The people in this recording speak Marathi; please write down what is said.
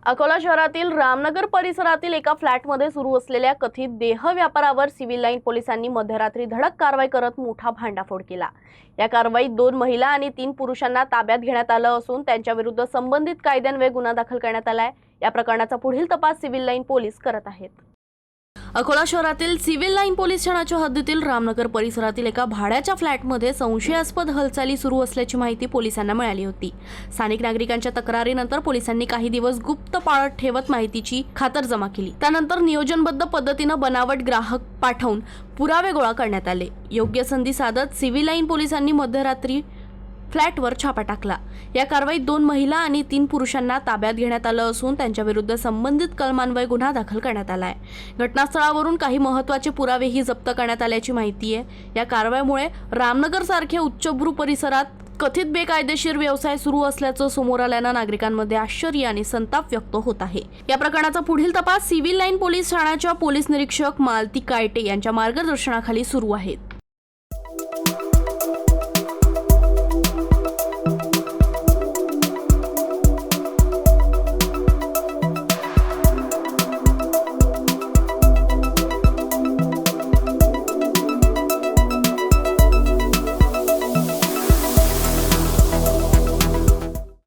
अकोला शहरातील रामनगर परिसरातील एका फ्लॅटमध्ये सुरू असलेल्या कथित देह व्यापारावर सिव्हिल लाईन पोलिसांनी मध्यरात्री धडक कारवाई करत मोठा भांडाफोड केला। या कारवाईत 2 महिला आणि 3 पुरुषांना ताब्यात घेण्यात आलं असून त्यांच्याविरुद्ध संबंधित कायद्यान्वये गुन्हा दाखल करण्यात आलाय। या प्रकरणाचा पुढील तपास सिव्हिल लाईन पोलीस करत आहेत। अकोला शहरातील सिव्हिल लाईन पोलीस ठाण्याच्या हद्दीतील रामनगर परिसरातील एका भाड्याच्या फ्लॅटमध्ये संशयास्पद हालचाली सुरू असल्याची माहिती पोलिसांना मिळाली होती। स्थानिक नागरिकांच्या तक्रारीनंतर पोलिसांनी काही दिवस गुप्त पाळत ठेवत माहितीची खातरजमा केली। त्यानंतर नियोजनबद्ध पद्धतीने बनावट ग्राहक पाठवून पुरावे गोळा करण्यात आले। योग्य संधी साधत सिव्हिल लाईन पोलिसांनी मध्यरात्री फ्लॅटवर छापा टाकला। या कारवाईत 2 महिला आणि 3 पुरुषांना ताब्यात घेण्यात आलं असून त्यांच्याविरुद्ध संबंधित कलमान्वये गुन्हा दाखल करण्यात आलाय। घटनास्थळावरून काही महत्त्वाचे पुरावेही जप्त करण्यात आल्याची माहिती आहे। या कारवाईमुळे रामनगर सारख्या उच्चभ्रू परिसरात कथित बेकायदेशीर व्यवसाय सुरू असल्याचं समोर आल्यानं नागरिकांमध्ये आश्चर्य आणि संताप व्यक्त होत आहे। या प्रकरणाचा पुढील तपास सिव्हिल लाईन पोलीस ठाण्याच्या पोलीस निरीक्षक मालती कायटे यांच्या मार्गदर्शनाखाली सुरू आहे।